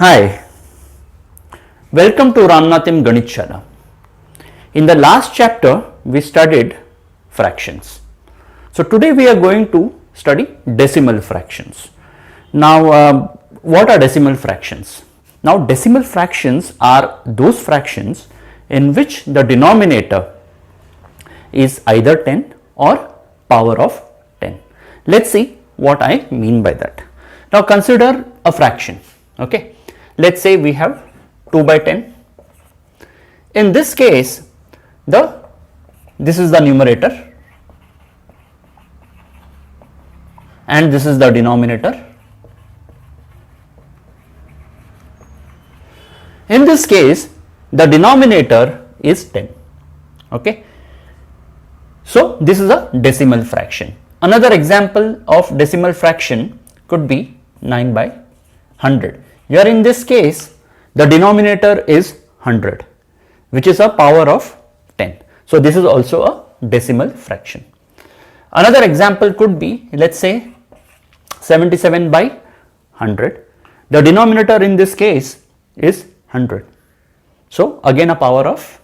Hi, welcome to Ramnathim Ganitshala. In the last chapter, we studied fractions. So today we are going to study decimal fractions. Now, what are decimal fractions? Now, decimal fractions are those fractions in which the denominator is either 10 or power of 10. Let's see what I mean by that. Now, consider a fraction. Okay. Let's say we have 2 by 10. In this case, this is the numerator and this is the denominator. In this case, the denominator is 10. Okay. So this is a decimal fraction. Another example of decimal fraction could be 9 by 100. Here in this case, the denominator is 100, which is a power of 10. So this is also a decimal fraction. Another example could be, let's say 77 by 100. The denominator in this case is 100. So again a power of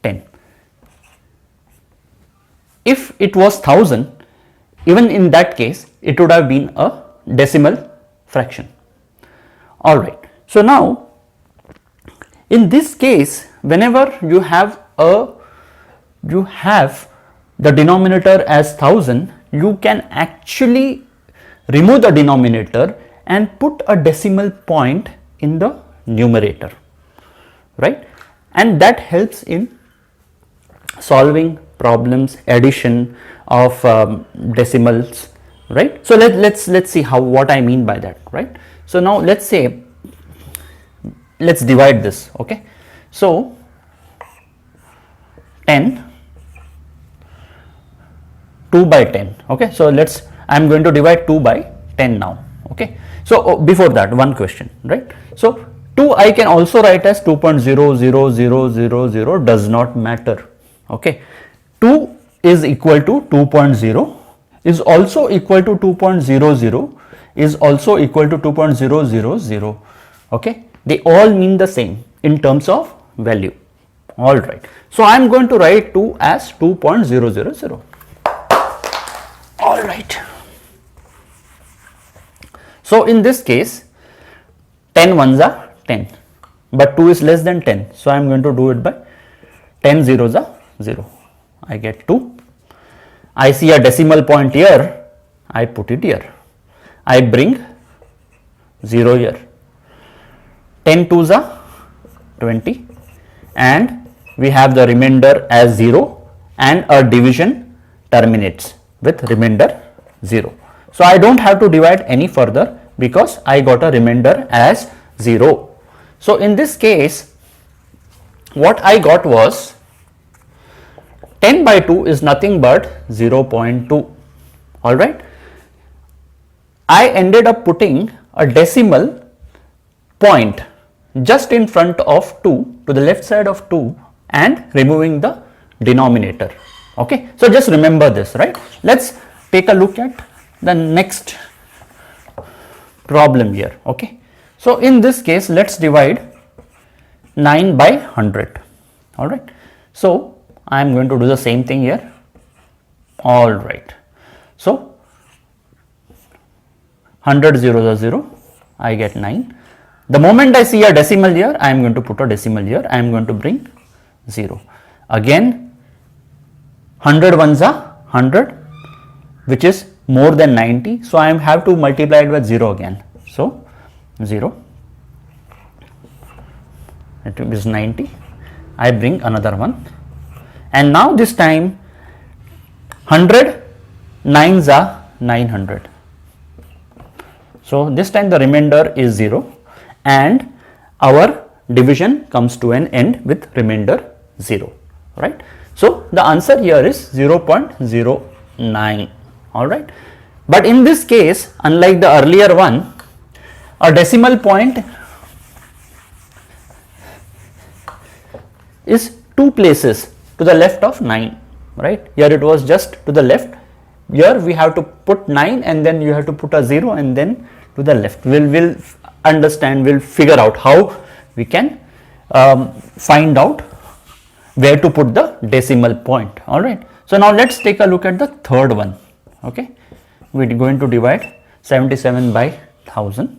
10. If it was 1000, even in that case, it would have been a decimal fraction. Alright, so now in this case, whenever you have the denominator as 1000, you can actually remove the denominator and put a decimal point in the numerator, right? And that helps in solving problems, addition of decimals, right? So let's see what I mean by that, right? So now let's divide this. Okay, so 10, 2 by 10. Okay, so I'm going to divide 2 by 10 now. Okay, so before that, one question, right? So 2 I can also write as 2.00000 does not matter. Okay, 2 is equal to 2.0 is also equal to 2.00 is also equal to 2.000. Okay, they all mean the same in terms of value. All right, so I am going to write 2 as 2.000. All right, so in this case 10 ones are 10, but 2 is less than 10, so I am going to do it by 10 zeros are 0. I get 2. I see a decimal point here, I put it here. I bring 0 here. 10 twos are 20 and we have the remainder as 0 and a division terminates with remainder 0. So I don't have to divide any further because I got a remainder as 0. So in this case, what I got was 10 by 2 is nothing but 0.2. All right. I ended up putting a decimal point just in front of 2 to the left side of 2 and removing the denominator. Okay, so just remember this, right? Let's take a look at the next problem here. Okay, so in this case, let's divide 9 by 100. All right, so I am going to do the same thing here. All right, so 100 zeros are 0, I get 9. The moment I see a decimal here, I am going to put a decimal here, I am going to bring 0. Again 100 ones are 100, which is more than 90, so I have to multiply it with 0 again. So 0, it is 90, I bring another one, and now this time 100 nines are 900. So this time the remainder is 0 and our division comes to an end with remainder 0, right? So the answer here is 0.09. All right, but in this case, unlike the earlier one, a decimal point is 2 places to the left of 9, right? Here it was just to the left. Here we have to put 9 and then you have to put a 0 and then to the left. We'll understand, we'll figure out how we can find out where to put the decimal point. All right. So now let's take a look at the third one. Okay. We're going to divide 77 by 1000.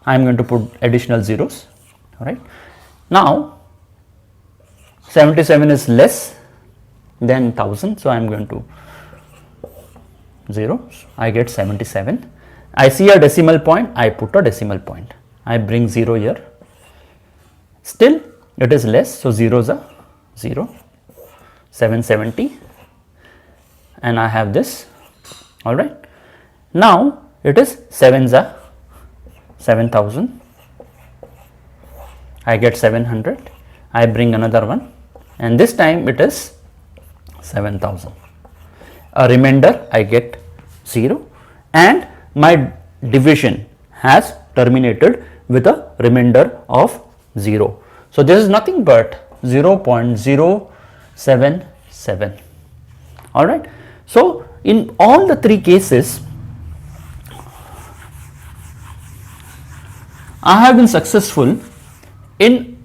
I'm going to put additional zeros. All right. Now 77 is less than 1000, so I'm going to 0. I get 77. I see a decimal point, I put a decimal point. I bring 0 here. Still it is less, so 0 is a 0. 770, and I have this. All right. Now it is 7s are 7000. I get 700. I bring another one, and this time it is 7000. A remainder I get 0, and my division has terminated with a remainder of 0. So this is nothing but 0.077. All right. So in all the three cases, I have been successful in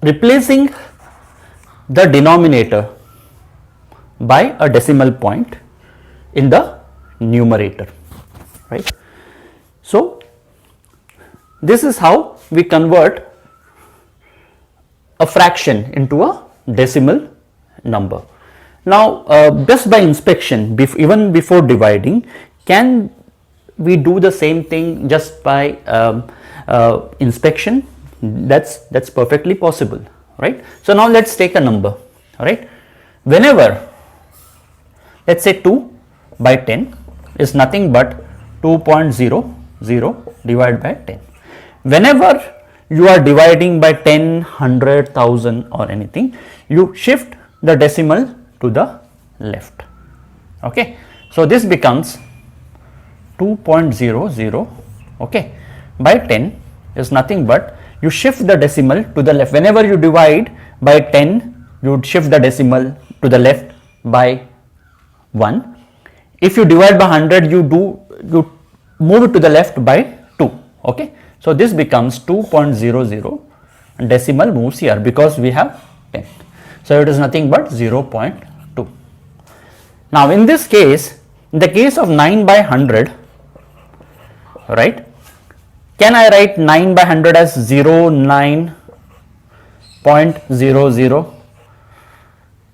replacing the denominator by a decimal point in the numerator, right. So this is how we convert a fraction into a decimal number. Now just by inspection, even before dividing, can we do the same thing just by inspection? That's perfectly possible, right. So now let's take a number. All right. Whenever, let's say 2 by 10 is nothing but 2.00 divided by 10. Whenever you are dividing by 10, 100, 1000 or anything, you shift the decimal to the left. Okay. So this becomes 2.00, okay, by 10 is nothing but you shift the decimal to the left. Whenever you divide by 10, you would shift the decimal to the left by 1. If you divide by 100, you move it to the left by 2. Okay. So this becomes 2.00, and decimal moves here because we have 10. So it is nothing but 0.2. Now in this case, in the case of 9 by 100, right, can I write 9 by 100 as 09.00?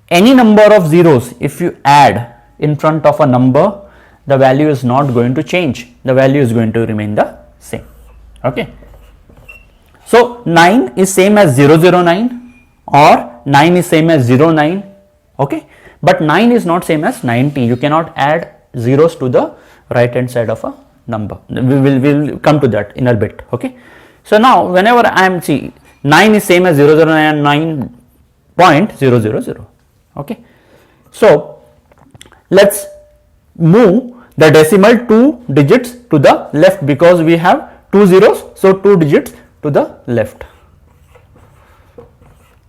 Any number of zeros, if you add in front of a number, the value is not going to change. The value is going to remain the same. Okay. So 9 is same as 009 or 9 is same as 09. Okay. But 9 is not same as 90. You cannot add zeros to the right hand side of a number. We'll come to that in a bit. Okay. So now whenever I am 9 is same as 009 and 9.000. Okay. So let's move the decimal 2 digits to the left because we have 2 zeros. So 2 digits to the left.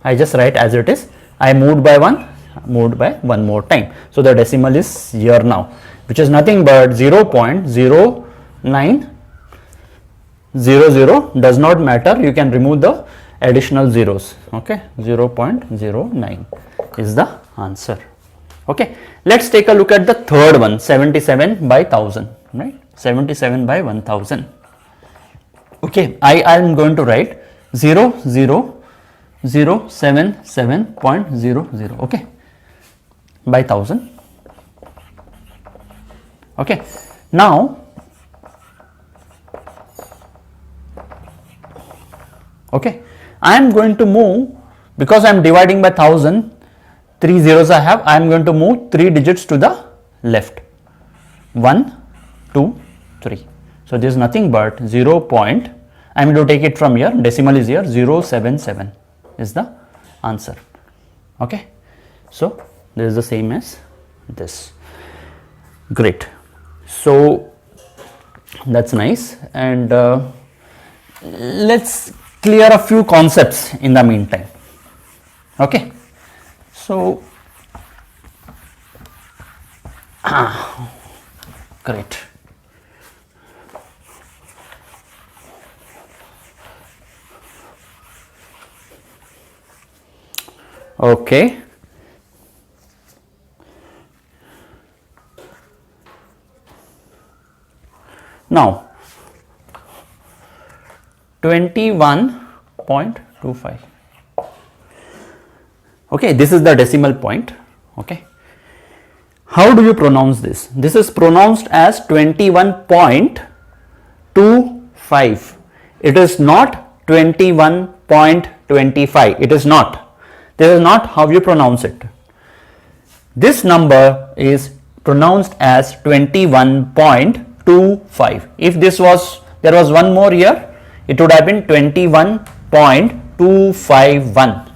I just write as it is. I moved by 1, moved by one more time. So the decimal is here now, which is nothing but 0.0900. Does not matter. You can remove the additional zeros. Okay. 0.09 is the answer. Okay. Let's take a look at the third one, 77 by 1000, right? 77 by 1000. Okay. I am going to write 00077.00. Okay. By 1000. Okay. Now, okay, I am going to move, because I am dividing by 1000, 3 zeros I have, I am going to move 3 digits to the left. 1, 2, 3. So this is nothing but 0. I am going to take it from here, decimal is here, 077 is the answer. Okay. So this is the same as this. Great. So that's nice, and let's clear a few concepts in the meantime. Okay. So great. Okay. Now 21.25. Okay, this is the decimal point. Okay, how do you pronounce this? This is pronounced as 21.25. It is not 21.25. It is not. This is not how you pronounce it. This number is pronounced as 21.25. If there was one more here, it would have been 21.251.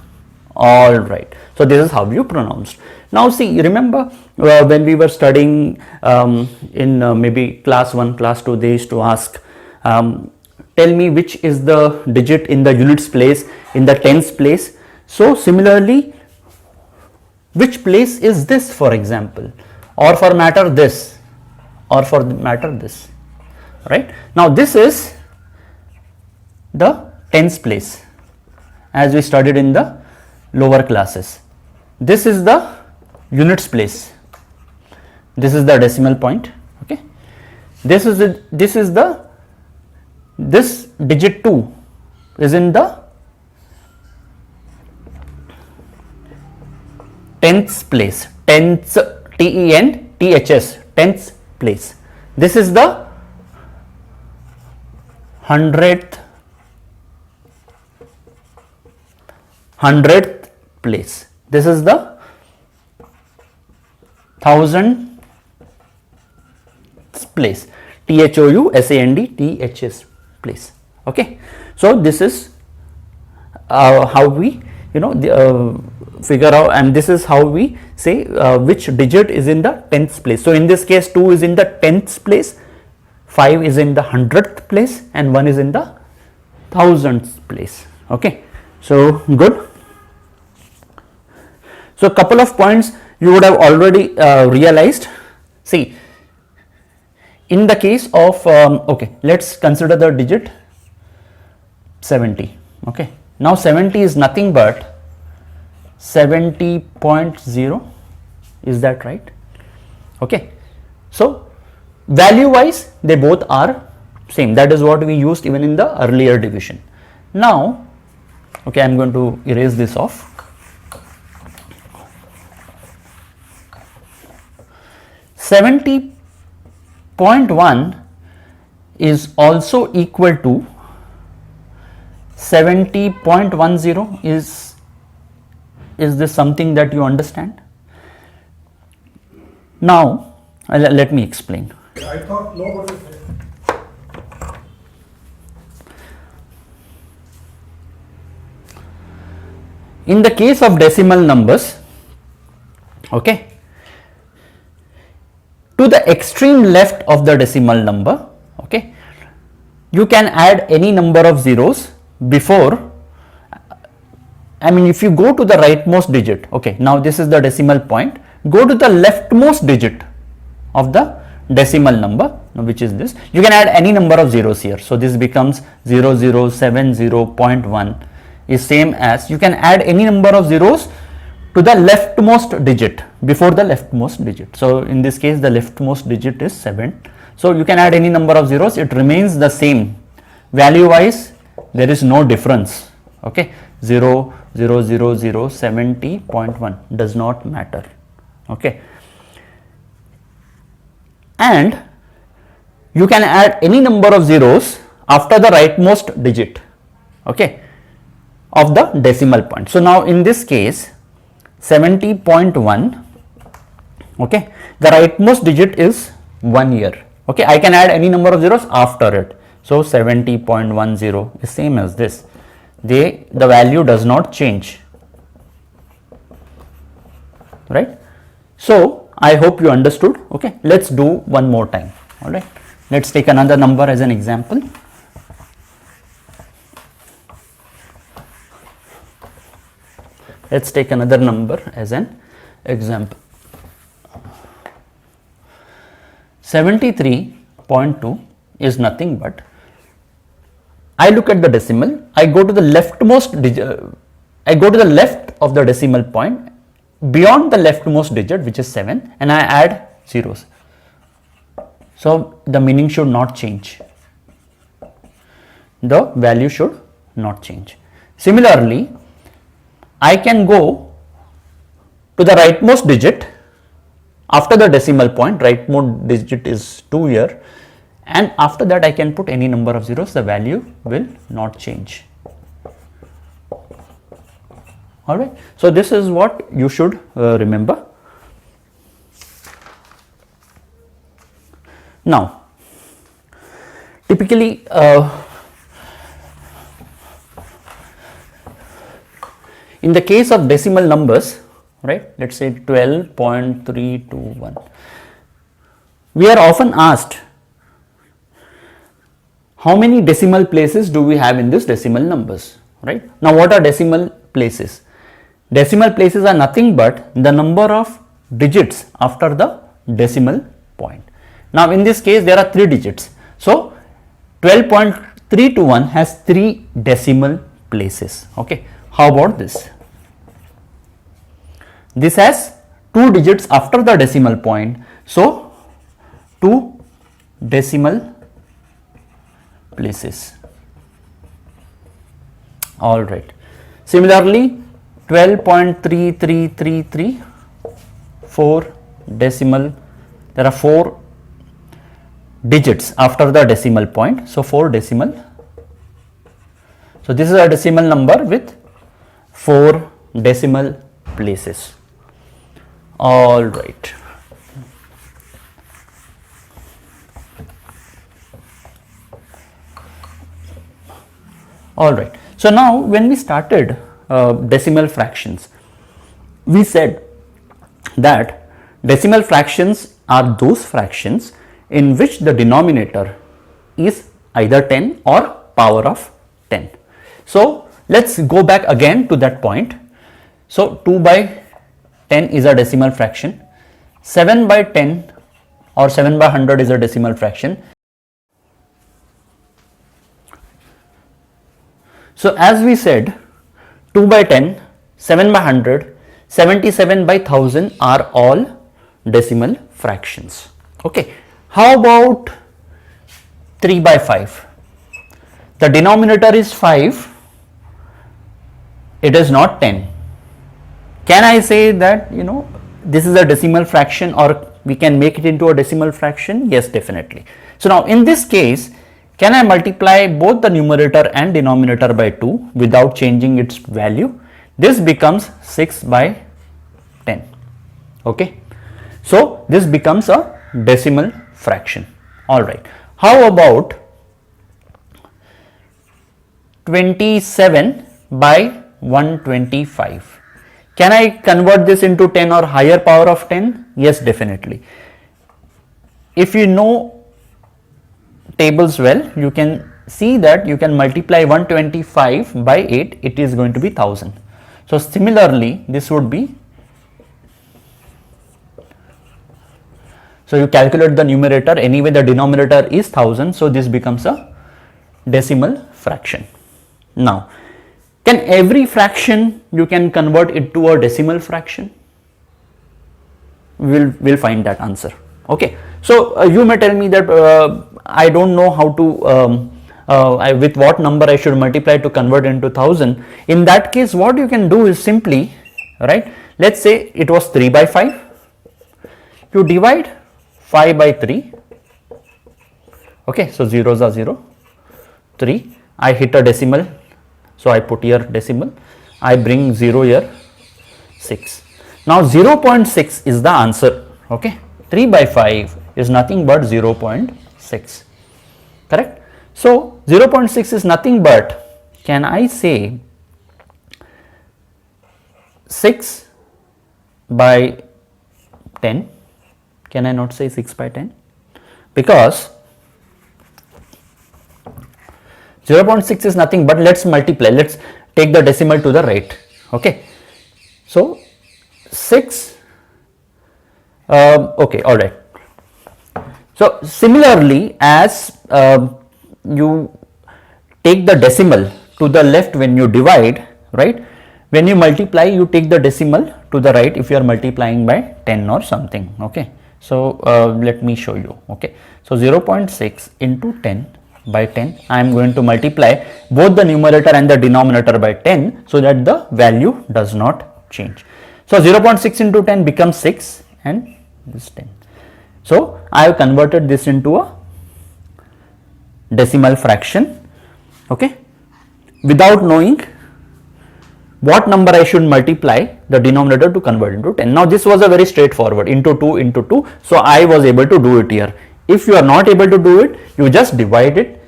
All right. So this is how you pronounce. Now see, remember when we were studying in maybe class 1, class 2, they used to ask, tell me which is the digit in the units place, in the tens place. So similarly, which place is this, for example, or for matter this, or for matter this, right? Now this is the tens place as we studied in the lower classes. This is the units place. This is the decimal point. Okay, this digit 2 is in the tenths place. Tenths, TENTHS, tenths place. This is the hundredth place. This is the thousandth place. THOUSANDTHS place. Okay, so this is how we figure out, and this is how we say which digit is in the tenths place. So in this case 2 is in the tenths place, 5 is in the hundredth place, and 1 is in the thousandth place. Okay, so good. So a couple of points you would have already realized. See, in the case of okay, let's consider the digit 70. Okay, now 70 is nothing but 70.0. Is that right? Okay, so value wise they both are same. That is what we used even in the earlier division. Now, okay, I am going to erase this off. 70.1 is also equal to 70.10. Is this something that you understand? Now let me explain. I thought nobody. In the case of decimal numbers, okay, to the extreme left of the decimal number, okay, you can add any number of zeros before. I mean, if you go to the rightmost digit, okay, now this is the decimal point, go to the leftmost digit of the decimal number, which is this. You can add any number of zeros here. So this becomes 0070.1 is same as, you can add any number of zeros to the leftmost digit, before the leftmost digit. So in this case the leftmost digit is 7. So you can add any number of zeros, it remains the same. Value wise there is no difference. Okay, 0.70.1 does not matter. Okay, and you can add any number of zeros after the rightmost digit, okay, of the decimal point. So now in this case 70.1, okay, the rightmost digit is 1 here. Okay, I can add any number of zeros after it. So 70.10 is same as this. The value does not change, right? So I hope you understood. Okay, let's do one more time. All right, let's take another number as an example. Let's take another number as an example. 73.2 is nothing but, I look at the decimal, I go to the leftmost I go to the left of the decimal point beyond the leftmost digit, which is 7, and I add zeros. So the meaning should not change. The value should not change. Similarly, I can go to the rightmost digit after the decimal point. Rightmost digit is 2 here, and after that I can put any number of zeros. The value will not change. Alright, so this is what you should remember. Now, typically in the case of decimal numbers, right, let's say 12.321, we are often asked how many decimal places do we have in this decimal numbers, right? Now, what are decimal places? Decimal places are nothing but the number of digits after the decimal point. Now, in this case there are 3 digits. So, 12.321 has 3 decimal places. Okay. How about this? This has 2 digits after the decimal point. So, 2 decimal places. All right. Similarly, 12.3333, 4 decimal, there are 4 digits after the decimal point. So, 4 decimal. So, this is a decimal number with 4 decimal places. All right. All right. So, now when we started decimal fractions, we said that decimal fractions are those fractions in which the denominator is either 10 or power of 10. So, let us go back again to that point. So, 2 by 10 is a decimal fraction, 7 by 10 or 7 by 100 is a decimal fraction. So, as we said, 2 by 10, 7 by 100, 77 by 1000 are all decimal fractions. Okay. How about 3 by 5? The denominator is 5, it is not 10. Can I say that, this is a decimal fraction, or we can make it into a decimal fraction? Yes, definitely. So, now in this case, can I multiply both the numerator and denominator by 2 without changing its value? This becomes 6 by 10. Okay. So, this becomes a decimal fraction. All right. How about 27 by 125? Can I convert this into 10 or higher power of 10? Yes, definitely. If you know tables well, you can see that you can multiply 125 by 8, it is going to be 1000. So, similarly, this would be, so you calculate the numerator, anyway the denominator is 1000, so this becomes a decimal fraction. Now, can every fraction you can convert it to a decimal fraction? We'll find that answer. Okay. So, you may tell me that I don't know how to, with what number I should multiply to convert into 1000. In that case, what you can do is simply, right, let us say it was 3 by 5, you divide 5 by 3, okay, so zeros are 0, 3, I hit a decimal, so I put here decimal, I bring 0 here, 6. Now 0.6 is the answer, okay, 3 by 5 is nothing but 0.6, correct. So 0.6 is nothing but, can I say 6 by 10? Can I not say 6 by 10? Because 0.6 is nothing but, let's multiply, let's take the decimal to the right, okay. So 6, okay, all right. So similarly, as you take the decimal to the left when you divide, right, when you multiply, you take the decimal to the right if you are multiplying by 10 or something. Okay, so let me show you. Okay, so 0.6 into 10 by 10, I am going to multiply both the numerator and the denominator by 10 so that the value does not change. So 0.6 into 10 becomes 6 and this 10. So I have converted this into a decimal fraction, okay, without knowing what number I should multiply the denominator to convert into 10. Now this was a very straightforward, into 2 into 2, so I was able to do it here. If you are not able to do it, you just divide it,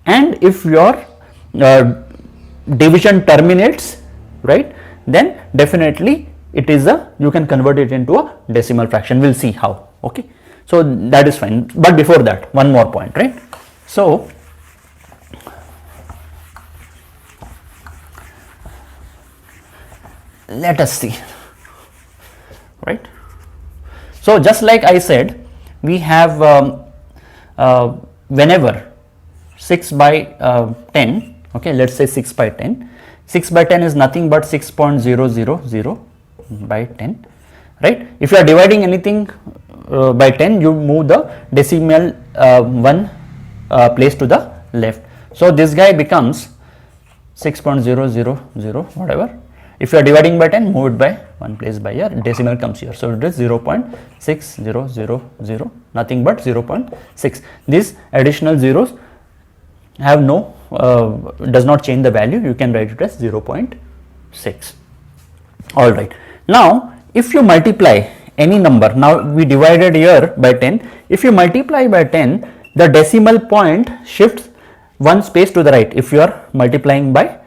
and if your division terminates, right, then definitely it is you can convert it into a decimal fraction. We'll see how. Okay, so that is fine, but before that, one more point, right? So let us see, right? So just like I said, we have whenever 6 by 10, okay, let's say 6 by 10, 6 by 10 is nothing but 6.000 by 10, right? If you are dividing anything by 10, you move the decimal one place to the left. So this guy becomes 6.000 whatever. If you are dividing by 10, move it by one place by your decimal comes here. So it is 0.6000, nothing but 0.6. These additional zeros have no, does not change the value. You can write it as 0.6. All right. Now, if you multiply any number, now we divided here by 10. If you multiply by 10, the decimal point shifts one space to the right if you are multiplying by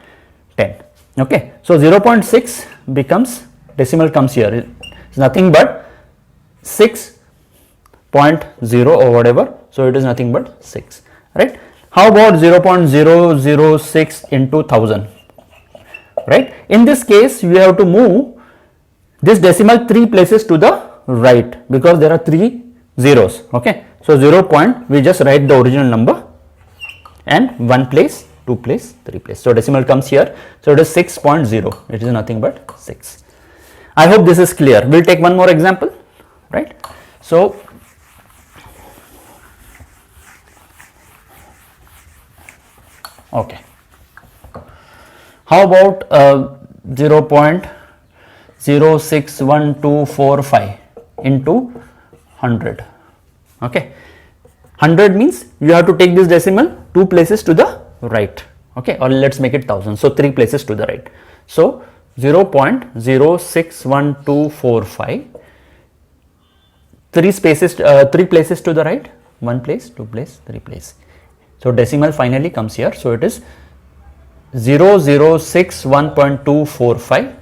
10. Okay, so 0.6 becomes, decimal comes here, it's nothing but 6.0 or whatever, so it is nothing but 6, right? How about 0.006 into 1000, right? In this case, you have to move this decimal 3 places to the right because there are 3 zeros. Okay, so 0 point, we just write the original number and 1 place, 2 place, 3 place. So decimal comes here. So it is 6.0. It is nothing but 6. I hope this is clear. We'll take one more example, right? So okay. How about 0.061245 into 100? Okay. 100 means you have to take this decimal 2 places to the right, okay, or let's make it 1000, so 3 places to the right. So 0.061245, 3 spaces, 3 places to the right, 1 place, 2 place, 3 place. So decimal finally comes here, so it is 0061.245,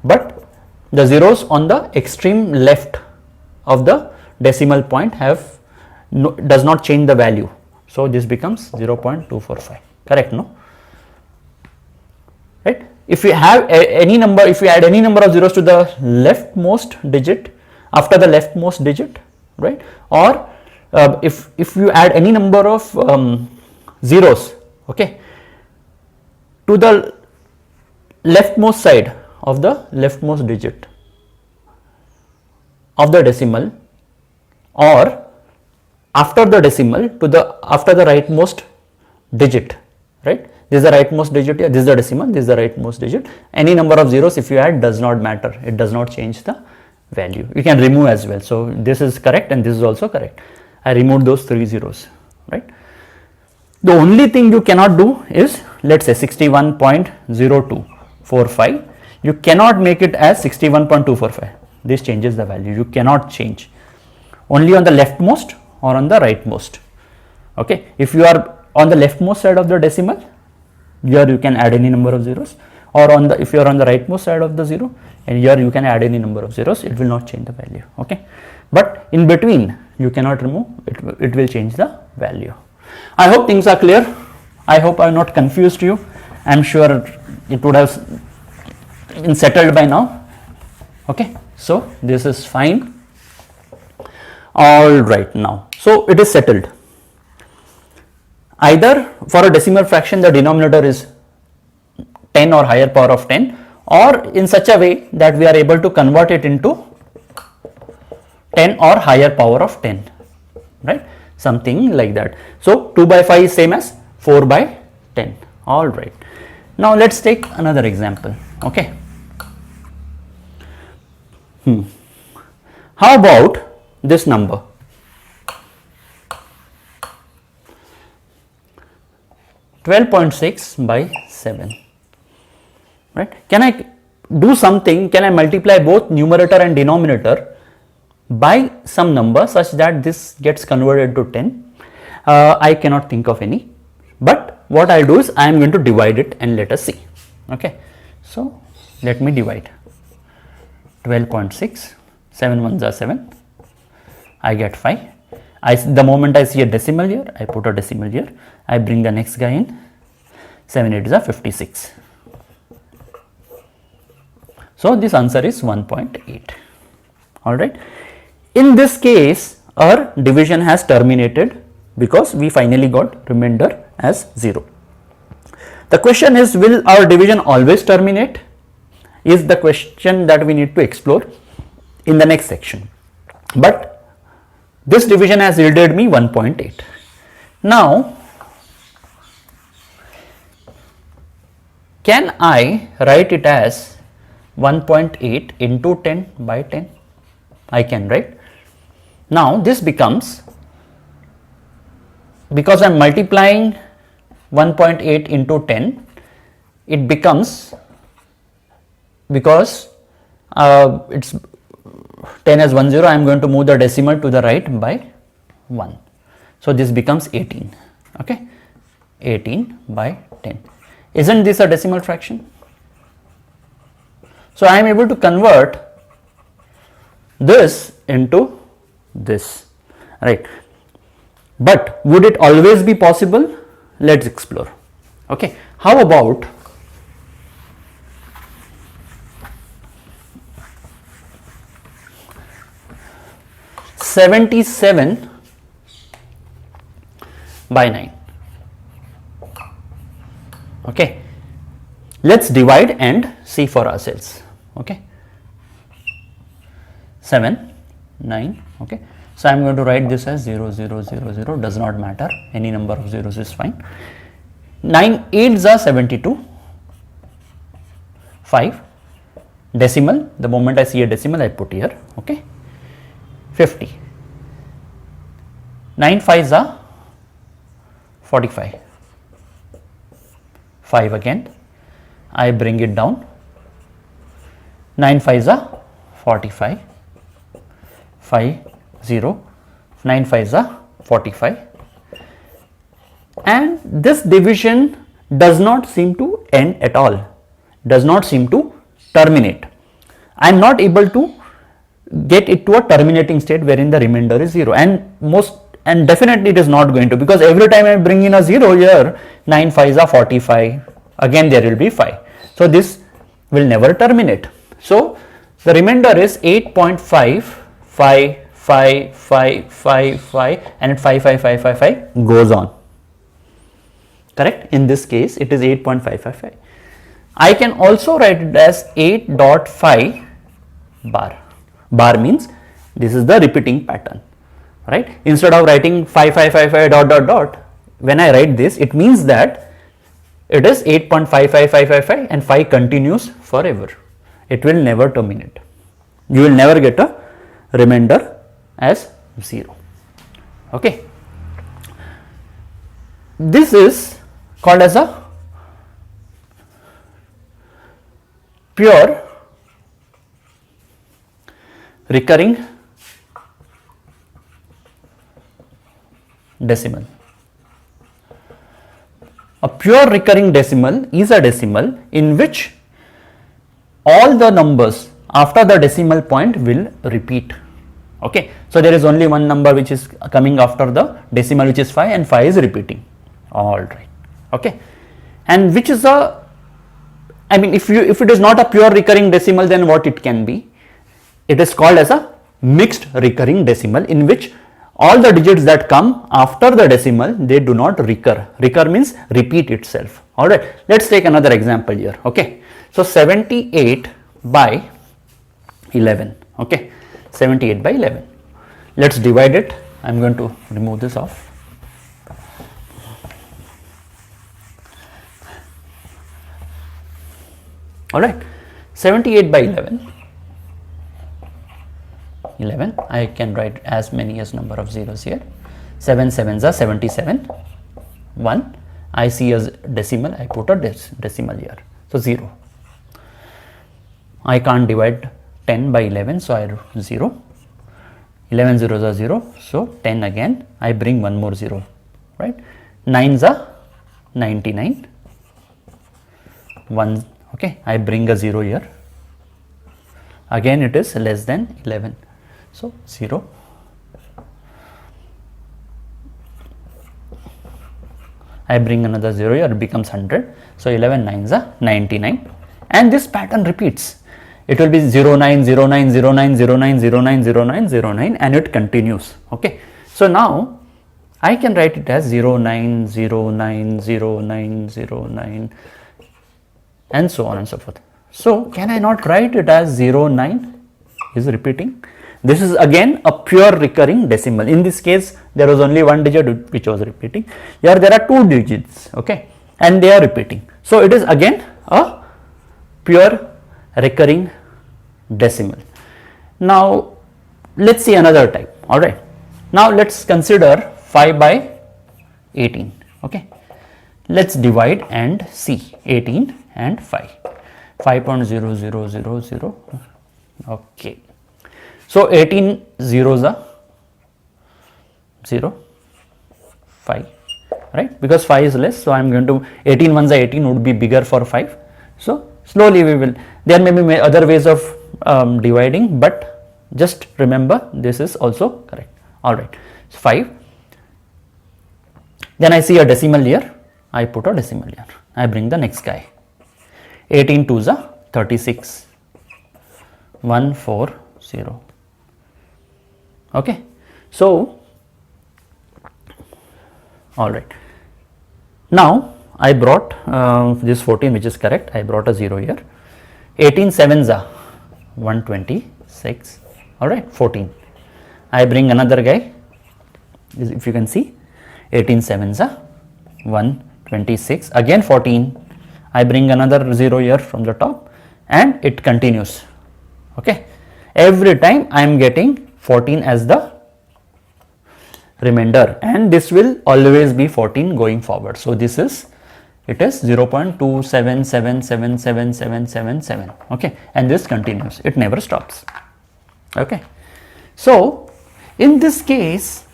but the zeros on the extreme left of the decimal point have does not change the value, so this becomes 0.245. Correct, no? Right? If you have any number, if you add any number of zeros to the leftmost digit, after the leftmost digit, right? Or if you add any number of zeros, okay, to the leftmost side of the leftmost digit of the decimal, or after the decimal to the after the rightmost digit, right? This is the rightmost digit here, this is the decimal, this is the rightmost digit. Any number of zeros if you add does not matter, it does not change the value. You can remove as well. So this is correct and this is also correct. I removed those 3 zeros, right? The only thing you cannot do is, let's say 61.0245, you cannot make it as 61.245. This changes the value, you cannot change. Only on the leftmost or on the rightmost. Okay, if you are on the leftmost side of the decimal, here you can add any number of zeros, or on the, if you are on the rightmost side of the zero, and here you can add any number of zeros, it will not change the value. Okay, but in between you cannot remove, it will change the value. I hope things are clear. I hope I have not confused you. I am sure it would have been settled by now. Okay, so this is fine. All right, now, so it is settled. Either for a decimal fraction the denominator is 10 or higher power of 10, or in such a way that we are able to convert it into 10 or higher power of 10, right? Something like that. So 2 by 5 is same as 4 by 10. All right. Now let's take another example. Okay. How about this number? 12.6 by 7, right? Can I do something? Can I multiply both numerator and denominator by some number such that this gets converted to 10? I cannot think of any, but what I'll do is I am going to divide it and let us see. Okay, so let me divide 12.6, 7 ones are 7, I get 5. The moment I see a decimal here, I put a decimal here, I bring the next guy in, 7 8 is a 56. So this answer is 1.8. All right. In this case, our division has terminated because we finally got remainder as 0. The question is, will our division always terminate? Is the question that we need to explore in the next section. But this division has yielded me 1.8. Now, can I write it as 1.8 into 10 by 10? I can, right? Now this becomes, because I am multiplying 1.8 into 10, it becomes, because it's 10 as 10, I am going to move the decimal to the right by 1. So this becomes 18. Okay, 18 by 10. Isn't this a decimal fraction? So I am able to convert this into this, right? But would it always be possible? Let's explore. Okay, how about (77 by 9? Okay, let's divide and see for ourselves. Okay, 7 9. Okay, so I am going to write this as 0 0 0 0, does not matter, any number of zeros is fine. 9 8s are 72, 5 decimal, the moment I see a decimal I put here. Okay, 50, 9 5s are 45, 5 again, I bring it down, 9 5s are 45, 5 0, 9 5s are 45, and this division does not seem to end at all, does not seem to terminate. I am not able to get it to a terminating state wherein the remainder is 0, and definitely it is not going to, because every time I bring in a 0 here, 9 5s are 45, again there will be 5. So this will never terminate. So the remainder is 8.5 5 5 5 5 5, and 5 5 5 5 5 goes on. Correct? In this case it is 8.555. I can also write it as 8.5 bar. Bar means this is the repeating pattern, right? Instead of writing 5 5 5 5 dot dot dot, when I write this, it means that it is 8.55555 and 5 continues forever. It will never terminate. You will never get a remainder as 0. Okay. This is called as a pure recurring decimal. A pure recurring decimal is a decimal in which all the numbers after the decimal point will repeat. Okay, so there is only one number which is coming after the decimal, which is 5, and 5 is repeating. All right. Okay, and which is a, I mean, if it is not a pure recurring decimal, then what it can be? It is called as a mixed recurring decimal, in which all the digits that come after the decimal, they do not recur. Recur means repeat itself. Alright, let's take another example here. Okay, so 78 by 11. Okay, 78 by 11. Let's divide it. I'm going to remove this off. Alright, 78 by 11, I can write as many as number of zeros here. 7 sevens are 77, 1, I see as decimal, I put a decimal here, so 0. I can't divide 10 by 11, so I 0, 11 zeros are 0, so 10 again, I bring one more 0, right, 9s are 99, 1, okay, I bring a 0 here, again it is less than 11, so 0, I bring another 0 here, it becomes 100, so 11 9s are 99, and this pattern repeats. It will be 09, 09, 09, 09, 09, 09, 09, and it continues. Okay, so now I can write it as 09, 09, 09, 09, and so on and so forth. So can I not write it as 09 is repeating? This is again a pure recurring decimal. In this case, there was only one digit which was repeating. Here there are two digits, okay, and they are repeating. So it is again a pure recurring decimal. Now let's see another type. All right. Now let's consider 5 by 18. Okay. Let's divide and see 18 and 5. 5.0000. Okay. So 18 zeros are 0, 5, right? Because 5 is less, so I am going to 18 ones are 18 would be bigger for 5. So slowly we will. There may be other ways of dividing, but just remember this is also correct. All right. So 5. Then I see a decimal here. I put a decimal here. I bring the next guy. 18 twos are 36. 140. Okay. So all right. Now I brought this 14, which is correct. I brought a 0 here. 18 sevens are 126. All right, 14. I bring another guy. If you can see, 18 sevens are 126. Again 14. I bring another 0 here from the top, and it continues. Okay. Every time I am getting 14 as the remainder, and this will always be 14 going forward. So this is, it is 0.27777777, okay, and this continues, it never stops. Okay, so in this case,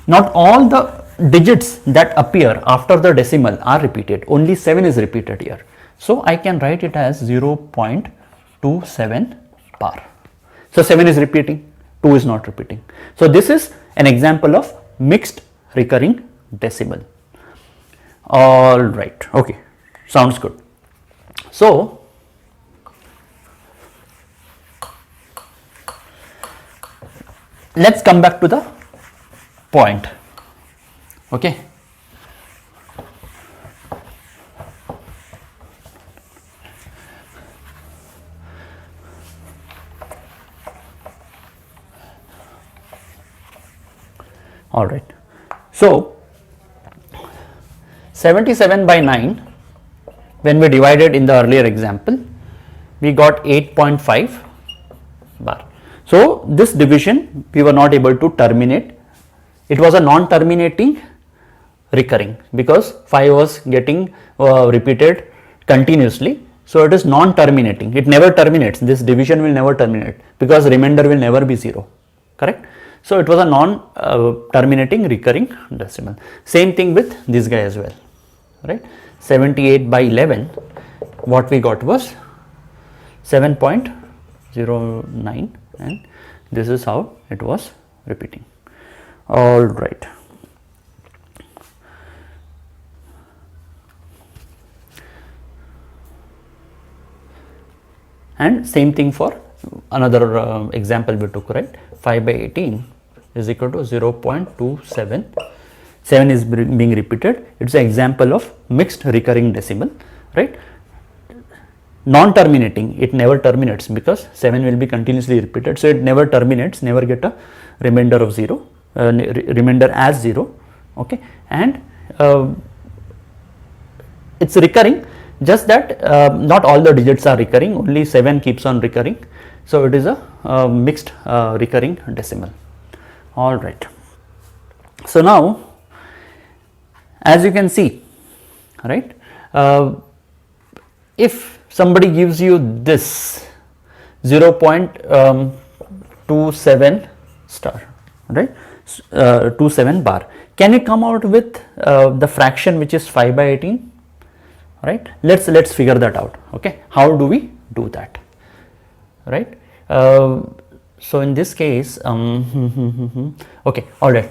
not all the digits that appear after the decimal are repeated, only 7 is repeated here. So I can write it as 0.27 bar. So 7 is repeating, 2 is not repeating. So this is an example of mixed recurring decimal. All right, okay, sounds good. So let's come back to the point. Okay, all right. So 77 by 9, when we divided in the earlier example, we got 8.5 bar. So this division we were not able to terminate. It was a non-terminating recurring because 5 was getting repeated continuously. So it is non-terminating. It never terminates. This division will never terminate because remainder will never be 0. Correct? So it was a non-terminating recurring decimal. Same thing with this guy as well. Right? 78 by 11, what we got was 7.09, and this is how it was repeating. All right. And same thing for another example we took, right? 5 by 18 is equal to 0.27. 7 is being repeated. It's an example of mixed recurring decimal, right? Non-terminating, it never terminates because 7 will be continuously repeated, so it never terminates, never get a remainder of 0, remainder as 0, okay, and it's recurring, just that not all the digits are recurring, only 7 keeps on recurring, so it is a mixed recurring decimal. All right. So now, as you can see, right, if somebody gives you this 0.27 star, right, 27 bar, can you come out with the fraction which is 5 by 18, right? Let's figure that out. Okay, how do we do that, right? So in this case, okay, all right.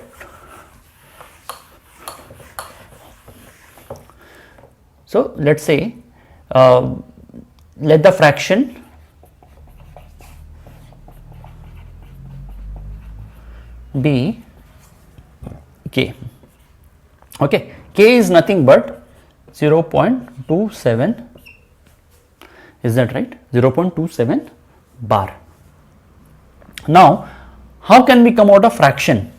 So let's say let the fraction be k. Okay, k is nothing but 0.27, is that right? 0.27 bar. Now, how can we come out a fraction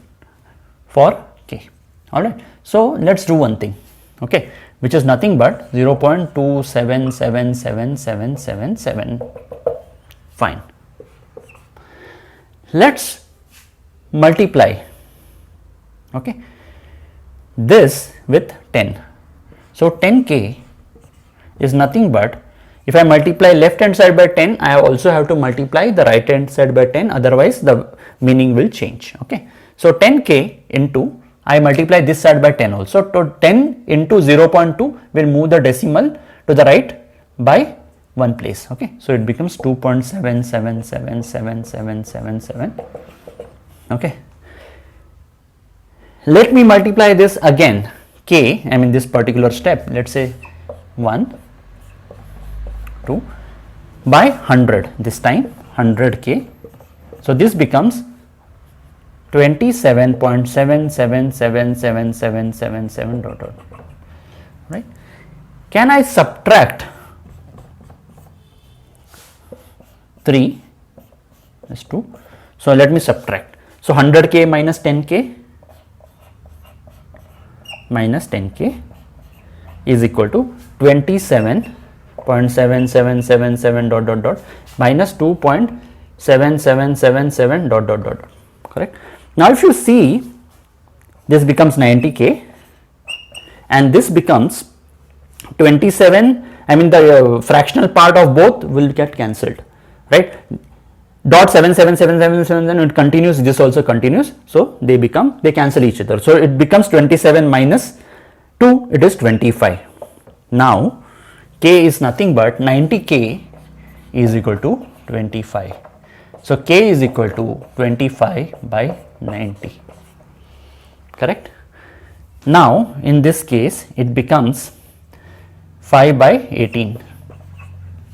for k? All right. So let's do one thing, okay, which is nothing but 0.2777777. Fine. Let's multiply, okay, this with 10. So 10k is nothing but, if I multiply left hand side by 10, I also have to multiply the right hand side by 10, otherwise the meaning will change. Okay. So 10k into, I multiply this side by 10 also, so 10 into 0.2 will move the decimal to the right by one place. Okay. So it becomes 2.77777777. Okay. Let me multiply this again, k, I mean this particular step, let's say 1, 2 by 100, this time 100k. So this becomes 27.777777 dot dot, right? Can I subtract 3 is 2? So let me subtract. So 100k minus 10k minus 10k is equal to 27.7777 dot dot dot minus 2.7777 dot dot dot, correct? Now if you see, this becomes 90k and this becomes 27, I mean the fractional part of both will get cancelled, right? Dot 777777, it continues, this also continues, so they cancel each other, so it becomes 27 minus 2, it is 25. Now k is nothing but 90k is equal to 25. So k is equal to 25 by 90, correct? Now in this case it becomes 5 by 18,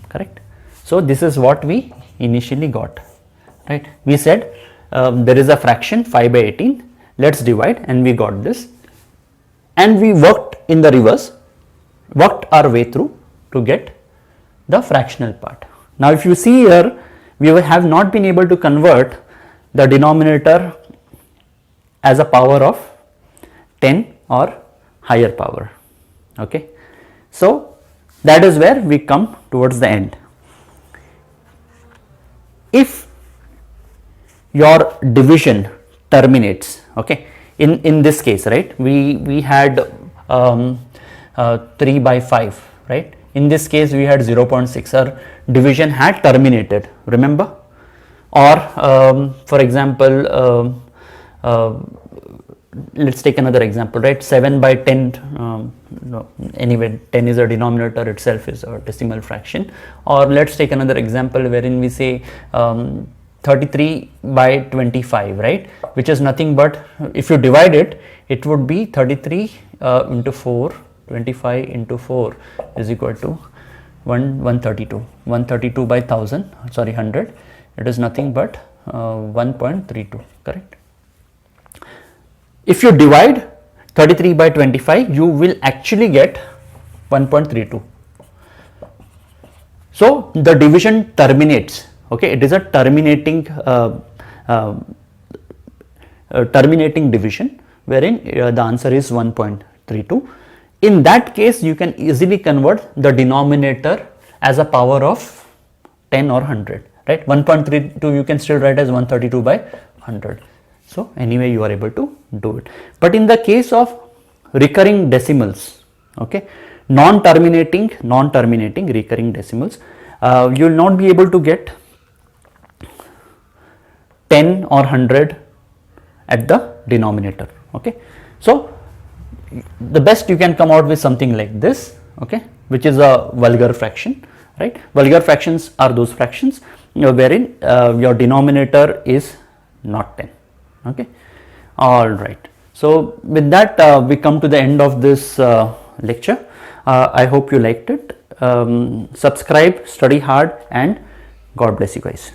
correct? So this is what we initially got, right? We said there is a fraction 5 by 18, let's divide, and we got this, and we worked in the reverse, worked our way through to get the fractional part. Now if you see here, we have not been able to convert the denominator as a power of 10 or higher power, okay? So that is where we come towards the end. If your division terminates, okay, in this case, right, we had 3 by 5, right? In this case we had 0.6, our division had terminated, remember? Or for example, let's take another example, right? 7 by 10, no, anyway 10 is a denominator itself, is a decimal fraction. Or let's take another example wherein we say 33 by 25, right, which is nothing but, if you divide it, it would be 33 into 4, 25 into 4 is equal to 132, 132 by 1000, sorry 100, it is nothing but 1.32, correct? If you divide 33 by 25, you will actually get 1.32. So the division terminates. Okay, it is a terminating terminating division, wherein the answer is 1.32. In that case, you can easily convert the denominator as a power of 10 or 100, right? 1.32 you can still write as 132 by 100. So anyway, you are able to do it. But in the case of recurring decimals, okay, non-terminating recurring decimals, you will not be able to get 10 or 100 at the denominator. Okay, so the best you can come out with something like this, okay, which is a vulgar fraction, right? Vulgar fractions are those fractions wherein your denominator is not 10. Okay, all right. So with that, we come to the end of this lecture. I hope you liked it. Subscribe, study hard, and God bless you guys.